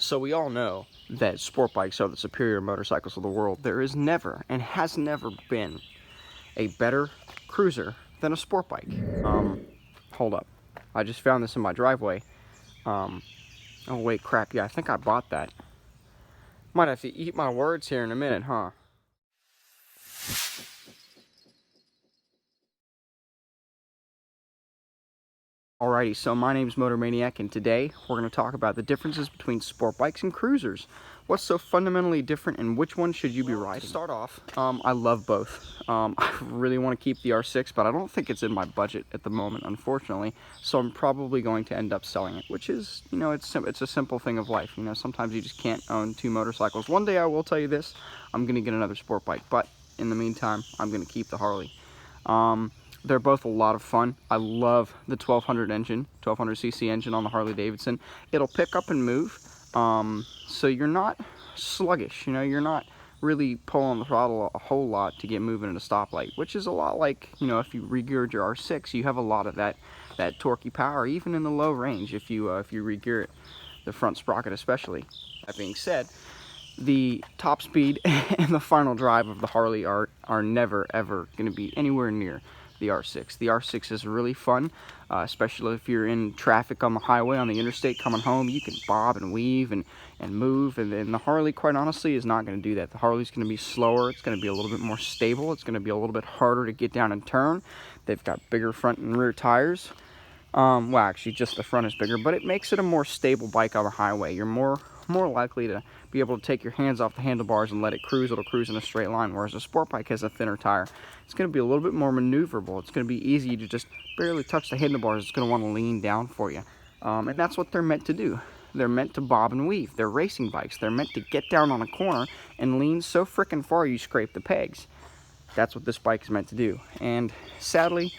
So we all know that sport bikes are the superior motorcycles of the world. There is never and has never been a better cruiser than a sport bike. Hold up. I just found this in my driveway. Oh wait, crap, yeah, I think I bought that. Might have to eat my words here in a minute, huh? Alrighty, so my name's Motor Maniac, and today we're going to talk about the differences between sport bikes and cruisers. What's so fundamentally different, and which one should you be riding? To start off, I love both. I really want to keep the R6, but I don't think it's in my budget at the moment, unfortunately. So I'm probably going to end up selling it, which is, you know, it's a simple thing of life. You know, sometimes you just can't own two motorcycles. One day I will tell you this: I'm going to get another sport bike, but in the meantime, I'm going to keep the Harley. They're both a lot of fun. I love the 1200cc engine on the Harley Davidson. It'll pick up and move, so you're not sluggish. You know, you're not really pulling the throttle a whole lot to get moving at a stoplight, which is a lot like, you know, if you re-geared your R6, you have a lot of that torquey power, even in the low range, if you re-gear it, the front sprocket especially. That being said, the top speed and the final drive of the Harley are never ever going to be anywhere near the R6. The R6 is really fun, especially if you're in traffic on the highway, on the interstate coming home. You can bob and weave and move, and the Harley, quite honestly, is not going to do that. The Harley's going to be slower. It's going to be a little bit more stable. It's going to be a little bit harder to get down and turn. They've got bigger front and rear tires. Well, actually, just the front is bigger, but it makes it a more stable bike on the highway. You're more likely to be able to take your hands off the handlebars and let it cruise. It'll cruise in a straight line, whereas a sport bike has a thinner tire. It's going to be a little bit more maneuverable. It's going to be easy to just barely touch the handlebars. It's going to want to lean down for you. And that's what they're meant to do. They're meant to bob and weave. They're racing bikes. They're meant to get down on a corner and lean so frickin' far you scrape the pegs. That's what this bike is meant to do. And sadly,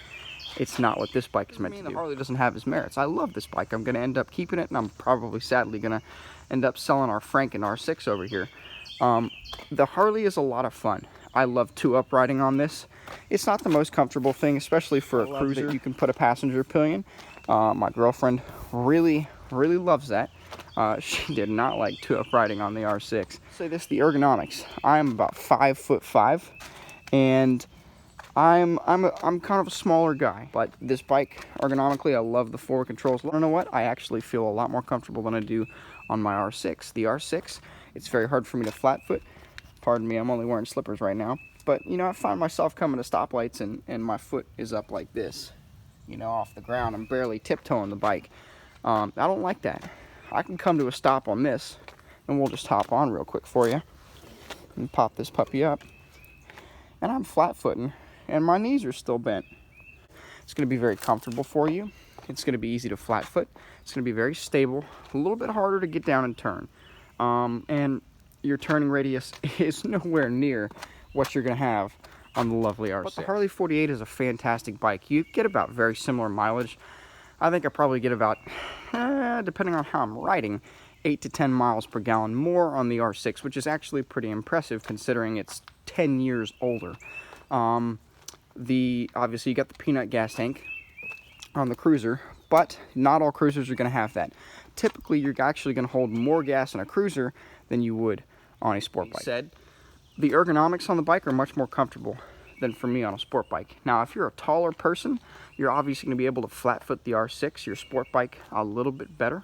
it's not what this bike is meant to do. The Harley doesn't have its merits. I love this bike. I'm going to end up keeping it, and I'm probably, sadly, going to end up selling our Franken R6 over here. The Harley is a lot of fun. I love two-up riding on this. It's not the most comfortable thing, especially for a cruiser. You can put a passenger pillion. My girlfriend really loves that. She did not like two-up riding on the R6. Say this, the ergonomics. I'm about 5'5", and I'm kind of a smaller guy, but this bike, ergonomically, I love the forward controls. You know what? I actually feel a lot more comfortable than I do on my R6. The R6, it's very hard for me to flat foot. Pardon me, I'm only wearing slippers right now. But, you know, I find myself coming to stoplights and my foot is up like this, you know, off the ground. I'm barely tiptoeing the bike. I don't like that. I can come to a stop on this, and we'll just hop on real quick for you and pop this puppy up. And I'm flat-footing, and my knees are still bent. It's going to be very comfortable for you. It's going to be easy to flat foot. It's going to be very stable, a little bit harder to get down and turn. And your turning radius is nowhere near what you're going to have on the lovely R6. But the Harley 48 is a fantastic bike. You get about very similar mileage. I think I probably get about, depending on how I'm riding, 8 to 10 miles per gallon more on the R6, which is actually pretty impressive considering it's 10 years older. Obviously you got the peanut gas tank on the cruiser, but not all cruisers are going to have that. Typically, you're actually going to hold more gas in a cruiser than you would on a sport bike. Said, the ergonomics on the bike are much more comfortable than for me on a sport bike. Now, if you're a taller person, you're obviously going to be able to flat foot the R6, your sport bike, a little bit better.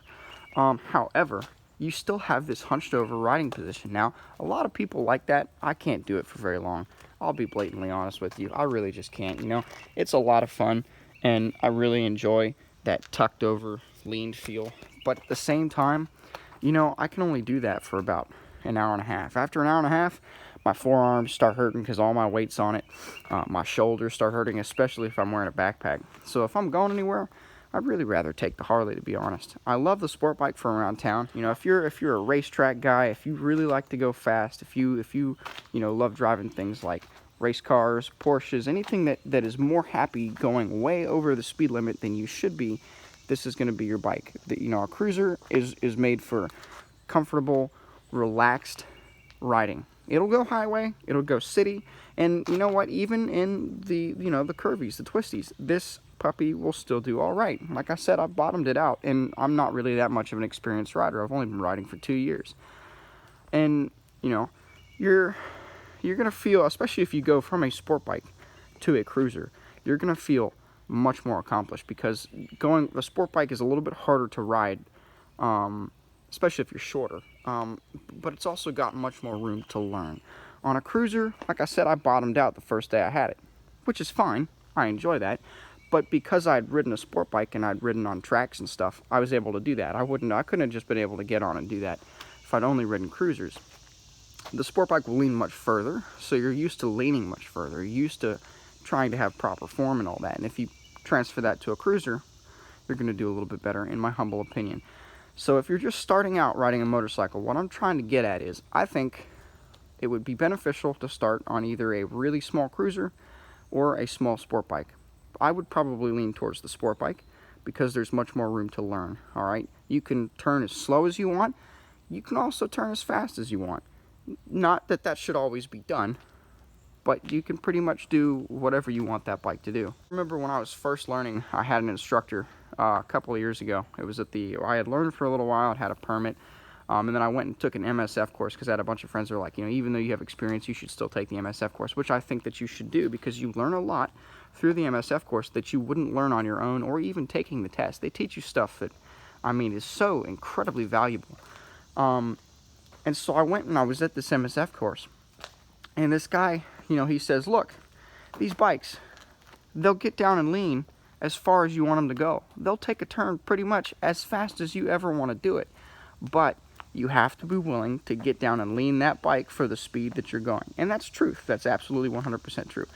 However, you still have this hunched over riding position. Now, a lot of people like that. I can't do it for very long. I'll be blatantly honest with you. I really just can't, you know. It's a lot of fun, and I really enjoy that tucked over, leaned feel. But at the same time, you know, I can only do that for about an hour and a half. After an hour and a half, my forearms start hurting because all my weight's on it. My shoulders start hurting, especially if I'm wearing a backpack. So if I'm going anywhere, I'd really rather take the Harley, to be honest. I love the sport bike for around town. You know, if you're a racetrack guy, if you really like to go fast, if you know, love driving things like race cars, Porsches, anything that is more happy going way over the speed limit than you should be, this is going to be your bike. You know, a cruiser is made for comfortable, relaxed riding. It'll go highway, it'll go city, and you know what? Even in the, you know, the curvies, the twisties, this puppy will still do all right. Like I said, I bottomed it out, and I'm not really that much of an experienced rider. I've only been riding for 2 years. And, you know, you're going to feel, especially if you go from a sport bike to a cruiser, you're going to feel much more accomplished, because the sport bike is a little bit harder to ride, especially if you're shorter, but it's also got much more room to learn. On a cruiser, like I said, I bottomed out the first day I had it, which is fine. I enjoy that. But because I'd ridden a sport bike and I'd ridden on tracks and stuff, I was able to do that. I couldn't have just been able to get on and do that if I'd only ridden cruisers. The sport bike will lean much further, so you're used to leaning much further. You're used to trying to have proper form and all that. And if you transfer that to a cruiser, you're going to do a little bit better, in my humble opinion. So if you're just starting out riding a motorcycle, what I'm trying to get at is, I think it would be beneficial to start on either a really small cruiser or a small sport bike. I would probably lean towards the sport bike, because there's much more room to learn. All right, you can turn as slow as you want. You can also turn as fast as you want. Not that that should always be done, but you can pretty much do whatever you want that bike to do. I remember when I was first learning, I had an instructor a couple of years ago. It was I had learned for a little while, I had a permit, and then I went and took an MSF course, because I had a bunch of friends who were like, you know, even though you have experience, you should still take the MSF course, which I think that you should do, because you learn a lot through the MSF course that you wouldn't learn on your own or even taking the test. They teach you stuff that, I mean, is so incredibly valuable. And so I went and I was at this MSF course, and this guy, you know, he says, look, these bikes, they'll get down and lean as far as you want them to go. They'll take a turn pretty much as fast as you ever want to do it. But you have to be willing to get down and lean that bike for the speed that you're going. And that's truth. That's absolutely 100% true.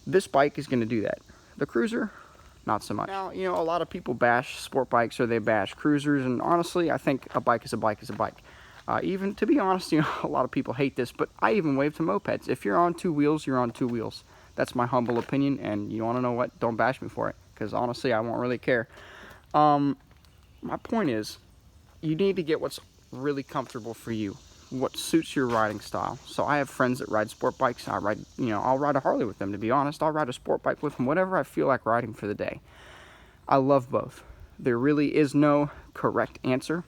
This bike is going to do that. The cruiser, not so much. Now, you know, a lot of people bash sport bikes or they bash cruisers, and honestly, I think a bike is a bike is a bike. Even, to be honest, you know, a lot of people hate this, but I even wave to mopeds. If you're on 2 wheels, you're on 2 wheels. That's my humble opinion, and you want to know what? Don't bash me for it, because honestly, I won't really care. My point is, you need to get what's really comfortable for you, what suits your riding style. So I have friends that ride sport bikes. I'll ride a Harley with them, to be honest. I'll ride a sport bike with them, whatever I feel like riding for the day. I love both. There really is no correct answer.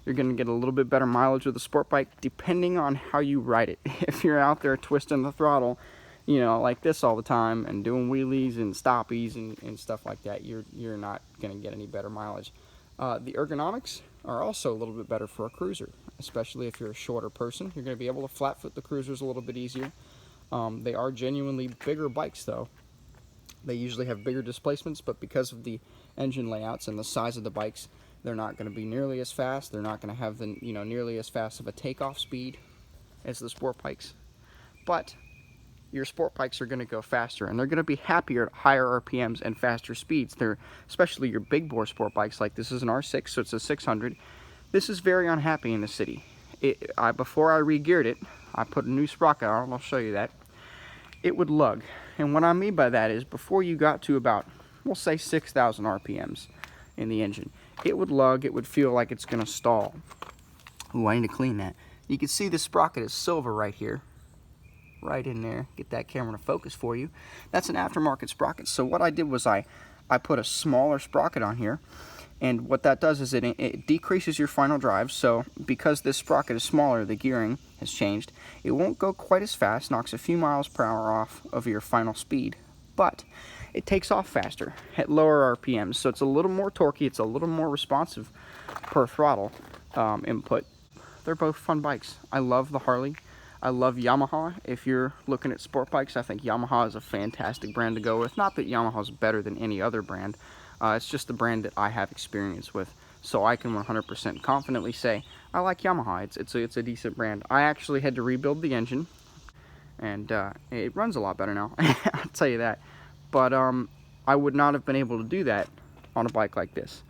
You're going to get a little bit better mileage with a sport bike depending on how you ride it. If you're out there twisting the throttle, you know, like this all the time and doing wheelies and stoppies and stuff like that, you're not going to get any better mileage. The ergonomics are also a little bit better for a cruiser, especially if you're a shorter person. You're going to be able to flat foot the cruisers a little bit easier. They are genuinely bigger bikes, though. They usually have bigger displacements, but because of the engine layouts and the size of the bikes, they're not going to be nearly as fast. They're not going to have the, you know, nearly as fast of a takeoff speed as the sport bikes. But your sport bikes are going to go faster, and they're going to be happier at higher RPMs and faster speeds. They're, especially your big bore sport bikes, like this is an R6, so it's a 600. This is very unhappy in the city. Before I re-geared it, I put a new sprocket on it. I'll show you that. It would lug, and what I mean by that is before you got to about, we'll say 6,000 RPMs in the engine, it would lug. It would feel like it's going to stall. Ooh, I need to clean that. You can see the sprocket is silver right here, right in there. Get that camera to focus for you. That's an aftermarket sprocket. So what I did was I put a smaller sprocket on here, and what that does is it decreases your final drive. So because this sprocket is smaller, the gearing has changed. It won't go quite as fast, knocks a few miles per hour off of your final speed, but it takes off faster at lower RPMs, so it's a little more torquey, it's a little more responsive per throttle input. They're both fun bikes. I love the Harley. I love Yamaha. If you're looking at sport bikes, I think Yamaha is a fantastic brand to go with. Not that Yamaha's better than any other brand. It's just the brand that I have experience with. So I can 100% confidently say I like Yamaha. It's a decent brand. I actually had to rebuild the engine, and it runs a lot better now. I'll tell you that. But I would not have been able to do that on a bike like this.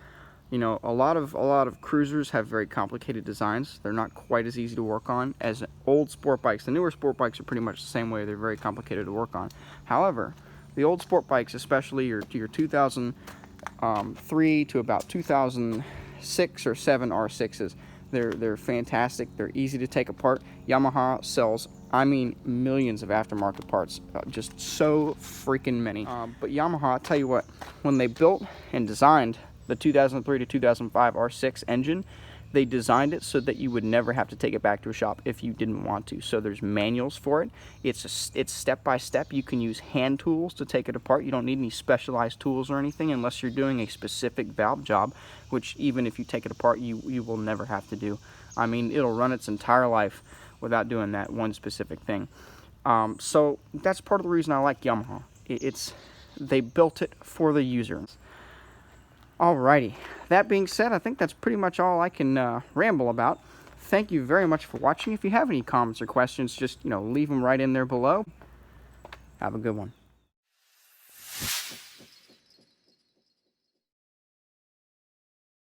You know, a lot of cruisers have very complicated designs. They're not quite as easy to work on as old sport bikes. The newer sport bikes are pretty much the same way. They're very complicated to work on. However, the old sport bikes, especially your 2003 to about 2006 or 7 R6s, They're fantastic. They're easy to take apart. Yamaha sells, I mean, millions of aftermarket parts, just so freaking many. But Yamaha, I'll tell you what, when they built and designed the 2003 to 2005 R6 engine, they designed it so that you would never have to take it back to a shop if you didn't want to. So there's manuals for it. It's step by step. You can use hand tools to take it apart. You don't need any specialized tools or anything unless you're doing a specific valve job, which even if you take it apart, you will never have to do. I mean, it'll run its entire life without doing that one specific thing. So that's part of the reason I like Yamaha. They built it for the user. Alrighty, that being said, I think that's pretty much all I can ramble about. Thank you very much for watching. If you have any comments or questions, just leave them right in there below. Have a good one.